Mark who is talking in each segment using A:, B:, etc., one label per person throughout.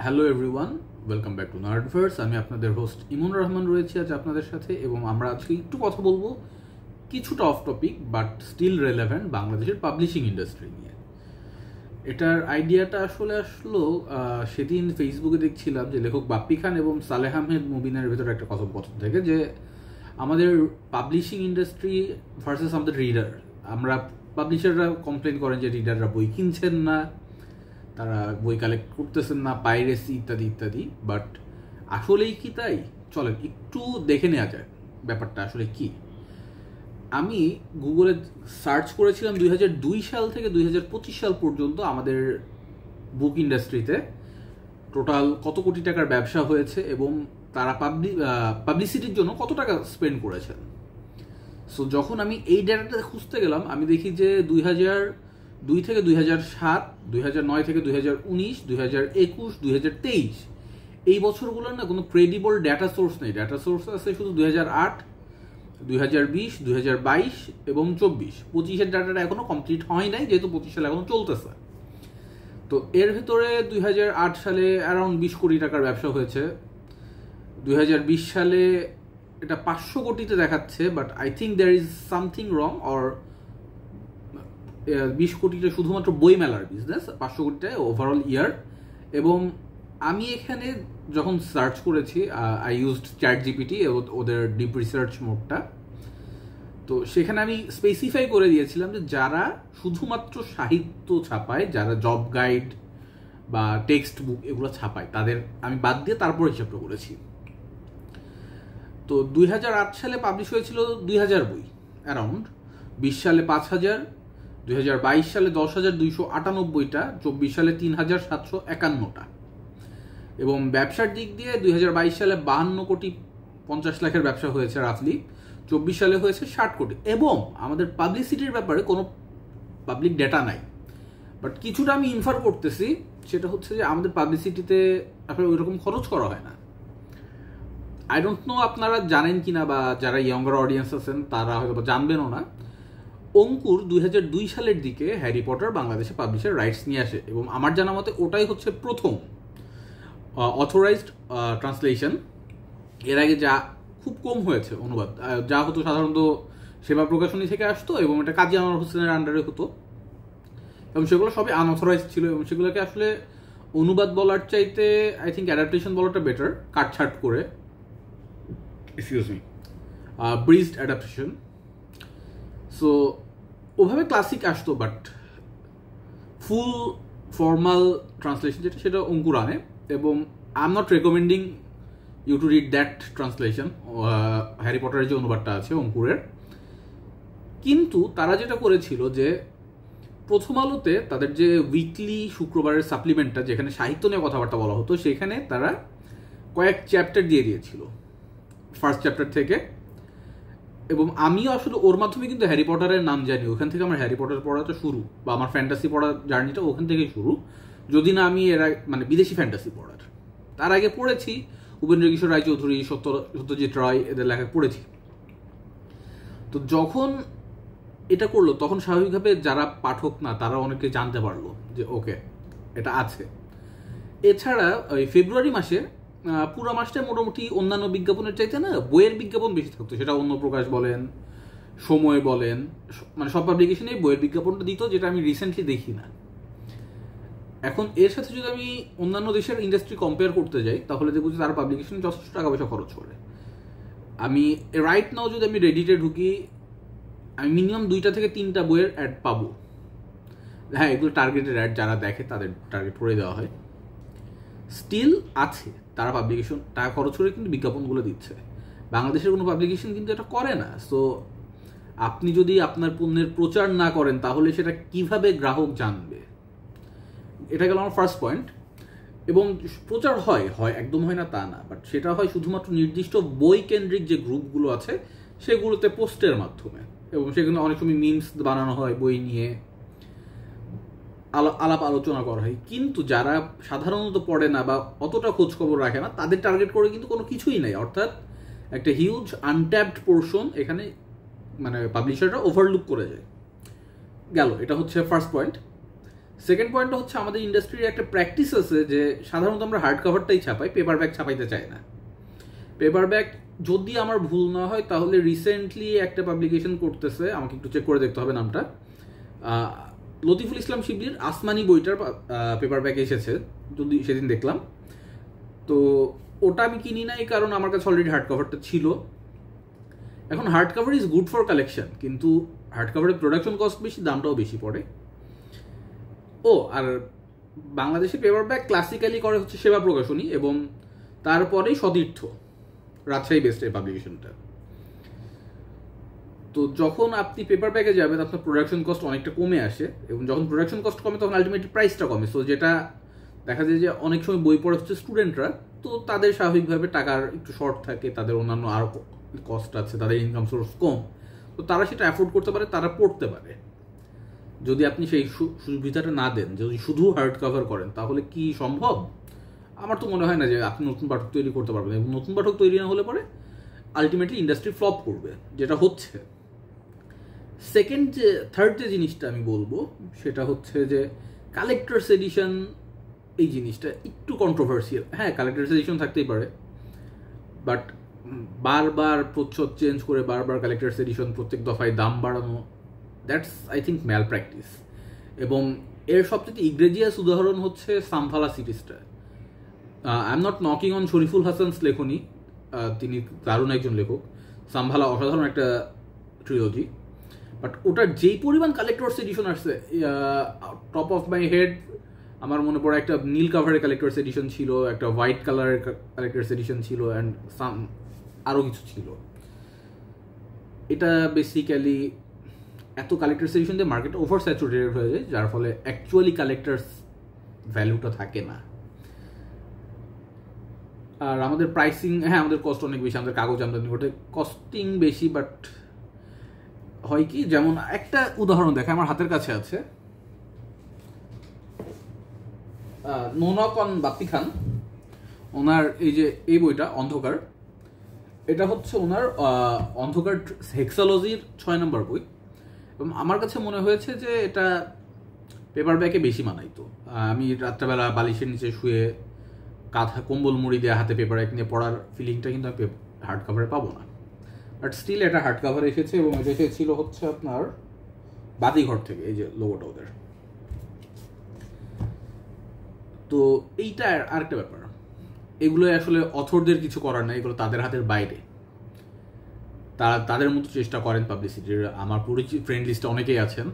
A: Hello everyone, welcome back to Nerdverse. আমি আপনাদের host ইমন রহমান রয়েছি আজ আপনাদের সাথে, এবং আমরা আজকে একটু কথা বলবো কিছুটা off topic but still relevant বাংলাদেশের পাবলিশিং ইন্ডাস্ট্রি নিয়ে। এটার আইডিয়াটা আসলো সেদিন ফেসবুকে দেখছিলাম যে লেখক বাপ্পি খান এবং সালেহ আহমেদ মুবিনের ভেতরে একটা কথোপকথন থেকে যে আমাদের পাবলিশিং ইন্ডাস্ট্রি ভার্সেস আমাদের রিডার। আমরা পাবলিশাররা কমপ্লেন করেন যে রিডাররা বই কিনছেন না, তারা বই কালেক্ট করতেছেন না, পাইরেসি ইত্যাদি ইত্যাদি। বাট আসলেই কি তাই? চলেন একটু দেখে নেওয়া যায় ব্যাপারটা আসলে কি। আমি গুগলে সার্চ করেছিলাম 2002 সাল থেকে 2025 সাল পর্যন্ত আমাদের বুক ইন্ডাস্ট্রিতে টোটাল কত কোটি টাকার ব্যবসা হয়েছে এবং তারা পাবলিসিটির জন্য কত টাকা স্পেন্ড করেছেন। সো যখন আমি এই ডেটাটা খুঁজতে গেলাম, আমি দেখি যে 2002 থেকে 2007, 2009 থেকে 2019, 2021, 2023 এই বছরগুলোর না কোনো ক্রেডিবল ডাটা সোর্স নেই। ডাটা সোর্স আছে শুধু 2008, 2020, 2022 এবং 24-25 ডাটাটা এখনো কমপ্লিট হয় নাই, যেহেতু 25 সালে এখনো চলতেছে। তো এর ভেতরে 2008 সালে অ্যারাউন্ড 20 কোটি টাকার ব্যবসা হয়েছে। 2020 সালে এটা 500 কোটিতে দেখাচ্ছে, but I think there is something wrong. Or 20 কোটিটা শুধুমাত্র বই মেলার বিজনেস, 500 কোটিটায় ওভারঅল ইয়ার। এবং আমি এখানে যখন সার্চ করেছি, আই ইউজড চ্যাট জিপিটি, ওদের ডিপ রিসার্চ মোডটা। তো সেখানে আমি স্পেসিফাই করে দিয়েছিলাম যে যারা শুধুমাত্র সাহিত্য ছাপায়, যারা জব গাইড বা টেক্সট বুক এগুলো ছাপায়, তাদের আমি বাদ দিয়ে তারপর হিসাবটা করেছি। তো 2008 সালে পাবলিশ হয়েছিল 2000 বই অ্যারাউন্ড, 20 সালে 5000, 2022 সালে 10,298টা, 24 সালে 3,751টা। এবং ব্যবসার দিক দিয়ে 2022 সালে 52 কোটি 50 লাখের ব্যবসা হয়েছে রাফলি, 24 সালে হয়েছে 60 কোটি। এবং আমাদের পাবলিসিটির ব্যাপারে কোনো পাবলিক ডেটা নাই, বাট কিছুটা আমি ইনফার করতেছি। সেটা হচ্ছে যে আমাদের পাবলিসিটিতে আপনার ওই রকম খরচ করা হয় না। আই ডোন্ট নো আপনারা জানেন কিনা, বা যারা ইয়ঙ্গার অডিয়েন্স আছেন তারা হয়তো জানবেনও না। অঙ্কুর 2002 সালের দিকে হ্যারি পটার বাংলাদেশে পাবলিশের রাইটস নিয়ে আসে, এবং আমার জানা মতে ওটাই হচ্ছে প্রথম অথরাইজড ট্রান্সলেশন। এর আগে যা খুব কম হয়েছে অনুবাদ, যা হতো সাধারণত সেবা প্রকাশনী থেকে আসতো এবং এটা কাজী আনোয়ার হোসেনের আন্ডারে হতো, এবং সেগুলো সবই আনঅথরাইজড ছিল। এবং সেগুলোকে আসলে অনুবাদ বলার চাইতে আই থিঙ্ক অ্যাডাপ্টেশন বলাটা বেটার, কাটছাট করে, excuse me, abridged adaptation. So ওভাবে ক্লাসিক আসতো, বাট ফুল ফর্মাল ট্রান্সলেশন যেটা, সেটা অঙ্কুর আনে। এবং I am not recommending you to read that translation, Harry পটারের যে অনুবাদটা আছে অঙ্কুরের। কিন্তু তারা যেটা করেছিল যে প্রথম আলোতে তাদের যে উইকলি শুক্রবারের সাপ্লিমেন্টটা, যেখানে সাহিত্য নিয়ে কথাবার্তা বলা হতো, সেখানে তারা কয়েক চ্যাপ্টার দিয়ে দিয়েছিল ফার্স্ট চ্যাপ্টার থেকে। এবং আমিও আসলে ওর মাধ্যমে কিন্তু হ্যারি পটারের নাম জানি, ওখান থেকে আমার হ্যারি পটার পড়াটা শুরু, বা আমার ফ্যান্টাসি পড়ার জার্নিটা ওখান থেকেই শুরু। যদি না আমি মানে বিদেশি ফ্যান্টাসি পড়ার, তার আগে পড়েছি উপেন্দ্র কিশোর রায়চৌধুরী, সত্যজিৎ রায়, এদের লেখা পড়েছি। তো যখন এটা করলো তখন স্বাভাবিকভাবে যারা পাঠক না তারা অনেকে জানতে পারলো যে ওকে এটা আছে। এছাড়া ওই ফেব্রুয়ারি মাসে পুরো মাসটা মোটামুটি অন্যান্য বিজ্ঞাপনের চাইতে না বইয়ের বিজ্ঞাপন বেশি থাকতো। সেটা অন্য প্রকাশ বলেন, সময় বলেন, মানে সব পাবলিকেশনেই বইয়ের বিজ্ঞাপনটা দিত, যেটা আমি রিসেন্টলি দেখি না। এখন এর সাথে যদি আমি অন্যান্য দেশের ইন্ডাস্ট্রি কম্পেয়ার করতে যাই, তাহলে দেখবো যে তারা পাবলিকেশনে যথেষ্ট টাকা পয়সা খরচ করে। আমি রাইট নাও যদি আমি রেডিটে ঢুকি, আমি মিনিমাম 2টা থেকে 3টা বইয়ের অ্যাড পাবো। হ্যাঁ, এগুলো টার্গেটেড অ্যাড, যারা দেখে তাদের টার্গেট করে দেওয়া হয়। স্টিল আছে, তারা পাবলিকেশন টাকা খরচ করে কিন্তু বিজ্ঞাপনগুলো দিচ্ছে। বাংলাদেশের কোনো পাবলিকেশন কিন্তু এটা করে না। সো আপনি যদি আপনার পণ্যের প্রচার না করেন, তাহলে সেটা কিভাবে গ্রাহক জানবে? এটা গেল আমার ফার্স্ট পয়েন্ট। এবং প্রচার হয় একদম হয় না তা না, বাট সেটা হয় শুধুমাত্র নির্দিষ্ট বই কেন্দ্রিক যে গ্রুপগুলো আছে সেগুলোতে পোস্টের মাধ্যমে, এবং সেখানে অনেক সময় মিমস বানানো হয়, বই নিয়ে আলাপ আলোচনা করা হয়। কিন্তু যারা সাধারণত পড়ে না বা অতটা খোঁজ খবর রাখে না, তাদের টার্গেট করে কিন্তু কোনো কিছুই নাই। অর্থাৎ একটা হিউজ আনট্যাপড পোর্শন এখানে মানে পাবলিশাররা ওভারলুক করে যায়। গেল, এটা হচ্ছে ফার্স্ট পয়েন্ট। সেকেন্ড পয়েন্টটা হচ্ছে আমাদের ইন্ডাস্ট্রির একটা প্র্যাকটিস আছে যে সাধারণত আমরা হার্ড কাভারটাই ছাপাই, পেপার ব্যাগ ছাপাইতে চাই না। পেপার ব্যাগ যদি আমার ভুল না হয় তাহলে রিসেন্টলি একটা পাবলিকেশন করতেছে, আমাকে একটু চেক করে দেখতে হবে নামটা, লতিফুল ইসলাম শিবলির আসমানি বইটার পেপার ব্যাগ এসেছে, যদি সেদিন দেখলাম। তো ওটা আমি কিনি নাই কারণ আমার কাছে অলরেডি হার্ড কভারটা ছিল। এখন hard cover is good for collection, কিন্তু হার্ড কভারের প্রোডাকশন কস্ট বেশি, দামটাও বেশি পড়ে। আর বাংলাদেশে পেপার ব্যাগ ক্লাসিক্যালি করে হচ্ছে সেবা প্রকাশনী এবং তারপরেই সতীর্থ, রাজশাহী বেস্টের পাবলিকেশনটা। তো যখন আপনি পেপার ব্যাগে যাবেন আপনার প্রোডাকশন কস্ট অনেকটা কমে আসে, এবং যখন প্রোডাকশন কস্ট কমে তখন আলটিমেটলি প্রাইসটা কমে। সো যেটা দেখা যায় যে অনেক সময় বই পড়ে হচ্ছে স্টুডেন্টরা, তো তাদের স্বাভাবিকভাবে টাকার একটু শর্ট থাকে, তাদের অন্যান্য আরও কস্ট আছে, তাদের ইনকাম সোর্স কম, তো তারা সেটা অ্যাফোর্ড করতে পারে, তারা পড়তে পারে। যদি আপনি সেই সুবিধাটা না দেন, যদি শুধু হার্ড কভার করেন, তাহলে কি সম্ভব? আমার তো মনে হয় না যে আপনি নতুন পাঠক তৈরি করতে পারবেন, এবং নতুন পাঠক তৈরি না হলে পরে আলটিমেটলি ইন্ডাস্ট্রি ফ্লপ করবে, যেটা হচ্ছে। থার্ড যে জিনিসটা আমি বলবো সেটা হচ্ছে যে কালেক্টরস এডিশন, এই জিনিসটা একটু কন্ট্রোভার্সিয়াল। হ্যাঁ, কালেক্টরস এডিশন থাকতেই পারে, বাট বারবার প্রচ্ছদ চেঞ্জ করে বারবার কালেক্টরস এডিশন, প্রত্যেক দফায় দাম বাড়ানো, that's I think malpractice. এবং এর সবচেয়ে ইগ্রেজিয়াস উদাহরণ হচ্ছে সাম্ভালা সিরিজটা। I am not knocking on Shariful Hasan's লেখনী, তিনি দারুণ একজন লেখক, সাম্ভালা অসাধারণ একটা ট্রিলজি, বাট ওটার যেই পরিমাণ কালেক্টরস এডিশন আসছে, টপ অফ মাই হেড আমার মনে পড়ে একটা নীল কাভারের কালেক্টরস এডিশন ছিল, একটা হোয়াইট কালারের কালেক্টরস এডিশন ছিল, অ্যান্ড আরও কিছু ছিল। এটা বেসিক্যালি এত কালেক্টরস এডিশন দিয়ে মার্কেট ওভার স্যাচুরেটেড হয়ে যায়, যার ফলে অ্যাকচুয়ালি কালেক্টরস ভ্যালুটা থাকে না। আর আমাদের প্রাইসিং, হ্যাঁ আমাদের কস্ট অনেক বেশি, আমাদের কাগজ আমদানি করতে কস্টিং বেশি, বাট হয় কি, যেমন একটা উদাহরণ দেখে আমার হাতের কাছে আছে, নো নক অন বাপ্পি খান, ওনার এই বইটা অন্ধকার, এটা হচ্ছে ওনার অন্ধকার হেক্সালজির 6 নম্বর বই, এবং আমার কাছে মনে হয়েছে যে এটা পেপার ব্যাগে বেশি মানাইতো। আমি রাত্রেবেলা বালিশের নিচে শুয়ে কাঁথা কম্বল মুড়ি দিয়ে হাতে পেপার ব্যাগ নিয়ে পড়ার ফিলিংটা কিন্তু আমি হার্ড কাভারে পাবো না, বাট স্টিল এটা হার্ড কাভার এসেছে, এবং এটা এসেছিল হচ্ছে আপনার বাদিঘর থেকে, এই যে লোগোটা ওদের। তো এইটা আরেকটা ব্যাপার, এগুলো আসলে অথরদের কিছু করার নাই, এগুলো তাদের হাতের বাইরে, তারা তাদের মতো চেষ্টা করেন পাবলিসিটির। আমার পরিচিত ফ্রেন্ড লিস্টে অনেকেই আছেন।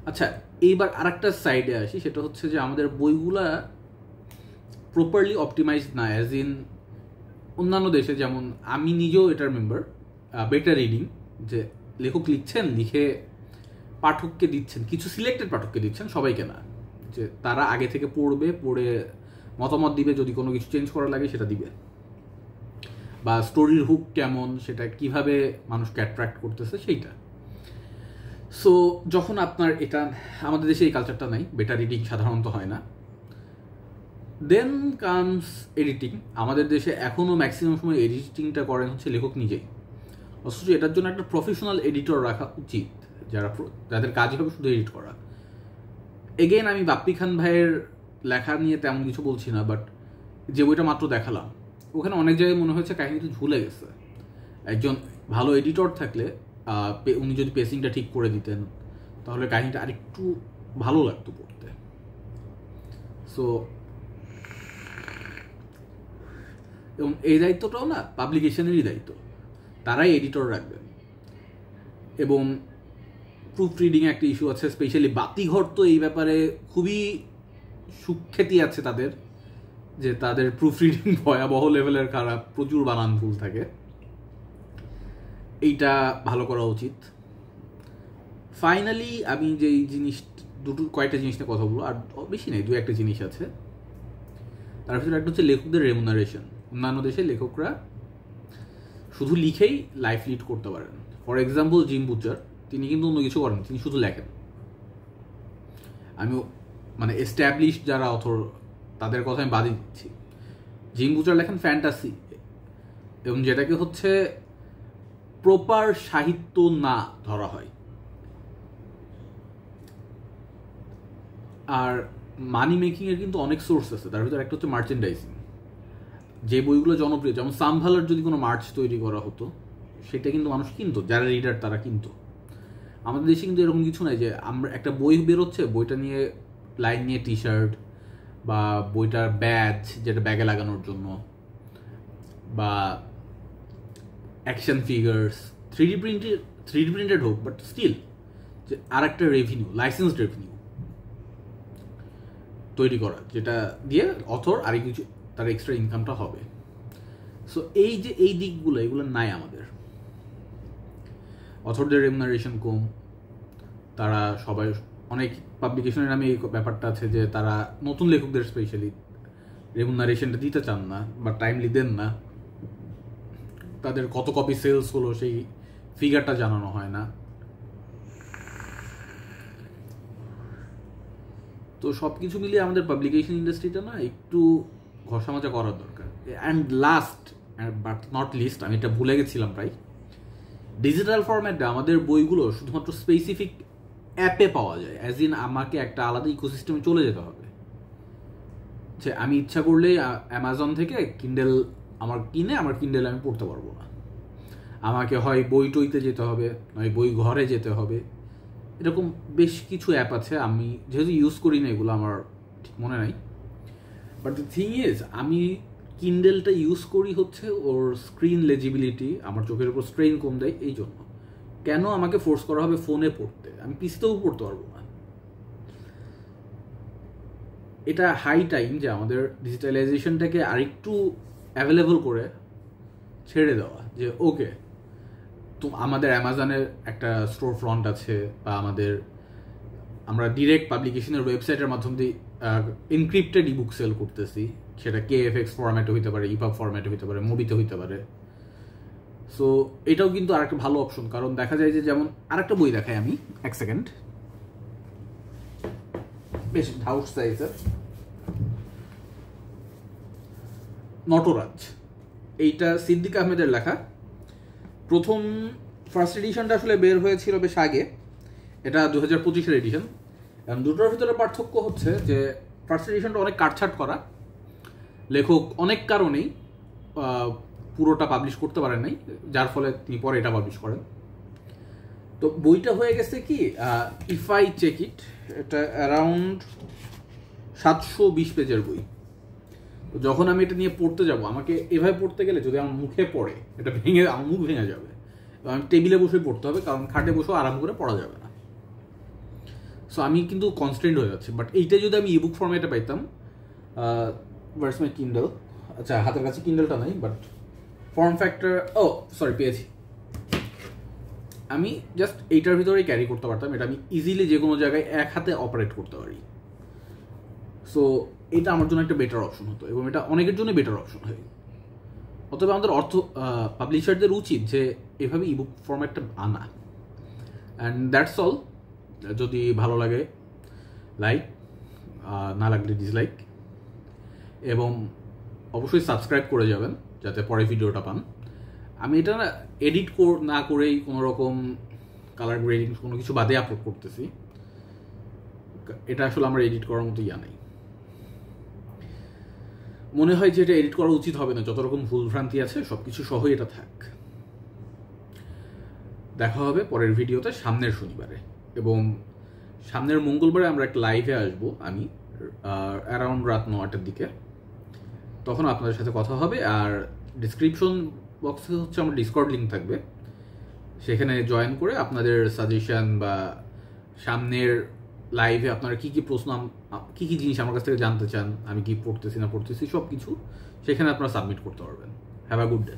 A: আচ্ছা, এইবার আরেকটা সাইডে আসি, সেটা হচ্ছে যে আমাদের বইগুলা প্রপারলি অপটিমাইজড না, অ্যাজ ইন অন্যান্য দেশে, যেমন আমি নিজেও এটার মেম্বার, বেটার রিডিং, যে লেখক লিখছেন, লিখে পাঠককে দিচ্ছেন, কিছু সিলেক্টেড পাঠককে দিচ্ছেন, সবাইকে না, যে তারা আগে থেকে পড়বে, পড়ে মতামত দিবে, যদি কোনো কিছু চেঞ্জ করা লাগে সেটা দিবে, বা স্টোরির হুক কেমন, সেটা কিভাবে মানুষকে অ্যাট্রাক্ট করতেছে সেইটা। সো যখন আপনার এটা, আমাদের দেশে এই কালচারটা নাই, বেটার রিডিং সাধারণত হয় না, দেন কামস এডিটিং। আমাদের দেশে এখনও ম্যাক্সিমাম সময় এডিটিংটা করেন হচ্ছে লেখক নিজেই, অথচ এটার জন্য একটা প্রফেশনাল এডিটর রাখা উচিত, যাদের কাজ হবে শুধু এডিট করা। এগেইন আমি বাপ্পি খান ভাইয়ের লেখা নিয়ে তেমন কিছু বলছি না, বাট যে বইটা মাত্র দেখালাম, ওখানে অনেক জায়গায় মনে হয়েছে কাহিনীটা ঝুলে গেছে। একজন ভালো এডিটর থাকলে, উনি যদি পেসিংটা ঠিক করে দিতেন, তাহলে কাহিনীটা আরেকটু ভালো লাগতো পড়তে। সো এবং এই দায়িত্বটাও না পাবলিকেশনেরই দায়িত্ব, তারাই এডিটর রাখবেন। এবং প্রুফ রিডিং একটা ইস্যু আছে, স্পেশালি বাতিঘর তো এই ব্যাপারে খুবই সুখ্যাতি আছে তাদের, যে তাদের প্রুফ রিডিং ভয়াবহ লেভেলের খারাপ, প্রচুর বানান ভুল থাকে, এইটা ভালো করা উচিত। ফাইনালি আমি যে কয়েকটা জিনিস নিয়ে কথা বলবো, আর বেশি নেই, 2-1টা জিনিস আছে। তার ভিতরে একটা হচ্ছে লেখকদের রেমুনারেশন। অন্যান্য দেশে লেখকরা শুধু লিখেই লাইফ লিড করতে পারেন। ফর এক্সাম্পল জিম বুচার, তিনি কিন্তু অন্য কিছু করেন, তিনি শুধু লেখেন। আমি মানে এস্টাবলিশ যারা অথর তাদের কথা আমি বাদই দিচ্ছি। জিম বুচার লেখেন ফ্যান্টাসি, এবং যেটাকে হচ্ছে প্রপার সাহিত্য না ধরা হয়। আর মানি মেকিংয়ের কিন্তু অনেক সোর্স আছে, তার ভিতরে একটা হচ্ছে মার্চেন্ডাইজিং। যে বইগুলো জনপ্রিয়, যেমন সামভালার যদি কোনো মার্চ তৈরি করা হতো, সেটা কিন্তু মানুষ কিনতো, যারা রিডার তারা কিনতো। আমাদের দেশে কিন্তু এরকম কিছু নাই যে আমরা একটা বই বেরোচ্ছে, বইটা নিয়ে লাইন নিয়ে টি শার্ট বা বইটার ব্যাজ যেটা ব্যাগে লাগানোর জন্য, বা অ্যাকশন ফিগার্স, থ্রিডি প্রিন্টেড হোক, বাট স্টিল যে আর একটা রেভিনিউ, লাইসেন্সড রেভিনিউ তৈরি করা, যেটা দিয়ে অথর আর কিছু তার এক্সট্রা ইনকামটা হবে। সো এই যে এই দিকগুলো, এগুলো নাই আমাদের। অথরদের রেমুনারেশন কম, তারা সবাই, অনেক পাবলিকেশনের নামে এই ব্যাপারটা আছে যে তারা নতুন লেখকদের স্পেশালি রেমুনারেশনটা দিতে চান না বা টাইমলি দেন না, তাদের কত কপি সেলস হলো সেই ফিগারটা জানানো হয় না। তো সব কিছু মিলিয়ে আমাদের পাবলিকেশন ইন্ডাস্ট্রিটা না একটু ঘষামাজা করার দরকার। And last but not list, আমি এটা ভুলে গেছিলাম প্রায়, ডিজিটাল ফরম্যাটে আমাদের বইগুলো শুধুমাত্র স্পেসিফিক অ্যাপে পাওয়া যায়, অ্যাজ ইন আমাকে একটা আলাদা ইকোসিস্টেমে চলে যেতে হবে। যে আমি ইচ্ছা করলে অ্যামাজন থেকে কিন্ডেল আমার কিনে আমার কিন্ডেল আমি পড়তে পারবো না, আমাকে হয় বই টইতে যেতে হবে, নয় বই ঘরে যেতে হবে। এরকম বেশ কিছু অ্যাপ আছে, আমি যেহেতু ইউজ করি না এগুলো আমার ঠিক মনে নাই। বাট দ্য থিং ইজ, আমি কিন্ডেলটা ইউজ করি হচ্ছে ওর স্ক্রিন লেজিবিলিটি, আমার চোখের উপর স্ট্রেইন কম দেয় এই জন্য। কেন আমাকে ফোর্স করা হবে ফোনে পড়তে? আমি পিসিতেও পড়তে পারবো না। এটা হাই টাইম যে আমাদের ডিজিটালাইজেশনটাকে আরেকটু অ্যাভেলেবল করে ছেড়ে দেওয়া, যে ওকে তো আমাদের অ্যামাজনের একটা স্টোর ফ্রন্ট আছে, বা আমরা ডিরেক্ট পাবলিকেশনের ওয়েবসাইটের মাধ্যমে দিয়ে এনক্রিপ্টেড ইবুক সেল করতেছি, সেটা KFX ফরম্যাটে হইতে পারে, ইপাব ফরম্যাটে হইতে পারে, মুভিতে হইতে পারে। সো এটাও কিন্তু আরেকটা ভালো অপশন, কারণ দেখা যায় যে যেমন আরেকটা বই দেখাই আমি, এক সেকেন্ড, বেশ ধাউস সাইজের, নটরাজ। এইটা সিদ্দিক আহমেদের লেখা। প্রথম ফার্স্ট এডিশনটা আসলে বের হয়েছিল বেশ আগে, এটা 2025-এর এডিশন। এবং দুটোর ভিতরে পার্থক্য হচ্ছে যে ফার্স্ট এডিশনটা অনেক কাটছাট করা, লেখক অনেক কারণেই পুরোটা পাবলিশ করতে পারেন নাই, যার ফলে তিনি পরে এটা পাবলিশ করেন। তো বইটা হয়ে গেছে কি, ইফ আই চেক ইট, এটা অ্যারাউন্ড 720 পেজের বই। তো যখন আমি এটা নিয়ে পড়তে যাব, আমাকে এভাবে পড়তে গেলে যদি আমার মুখে পড়ে, এটা ভেঙে আমার মুখ ভেঙে যাবে। আমি টেবিলে বসে পড়তে হবে, কারণ খাটে বসেও আরাম করে পড়া যাবে না। সো আমি কিন্তু কনস্ট্যান্ট হয়ে যাচ্ছে। বাট এইটা যদি আমি ইবুক ফর্মেটে পাইতাম, ভার্স মাই কিন্ডেল, আচ্ছা হাতের কাছে কিন্ডেলটা নাই, বাট ফর্ম ফ্যাক্টর, পেয়েছি। আমি জাস্ট এইটার ভিতরেই ক্যারি করতে পারতাম, এটা আমি ইজিলি যে কোনো জায়গায় এক হাতে অপারেট করতে পারি। সো এটা আমার জন্য একটা বেটার অপশন হতো, এবং এটা অনেকের জন্য বেটার অপশন হয়। অতএব আমাদের পাবলিশারদের উচিত যে এভাবে ইবুক ফরম্যাটটা আনা। And that's all. যদি ভালো লাগে লাইক, না লাগলে ডিসলাইক, এবং অবশ্যই সাবস্ক্রাইব করে যাবেন যাতে পরে ভিডিওটা পান। আমি এটা এডিট না করেই কোনো রকম কালার গ্রেডিং কোনো কিছু বাদে আপলোড করতেছি, এটা আসলে আমার এডিট করার মতো ইয়া নেই। মনে হয় যে এটা এডিট করা উচিত হবে না, যত রকম ভুলভ্রান্তি আছে সব কিছু সহই এটা থাক। দেখা হবে পরের ভিডিওতে সামনের শনিবারে, এবং সামনের মঙ্গলবারে আমরা একটা লাইভে আসবো আমি, অ্যারাউন্ড রাত 9টার দিকে। তখন আপনাদের সাথে কথা হবে। আর ডিসক্রিপশন বক্সে হচ্ছে আমার ডিসকর্ড লিঙ্ক থাকবে, সেখানে জয়েন করে আপনাদের সাজেশন বা সামনের লাইভে আপনারা কী কী প্রশ্ন, কী কী জিনিস আমার কাছ থেকে জানতে চান, আমি কি পড়তেছি না পড়তেছি, সব কিছু সেখানে আপনারা সাবমিট করতে পারবেন। Have a good day.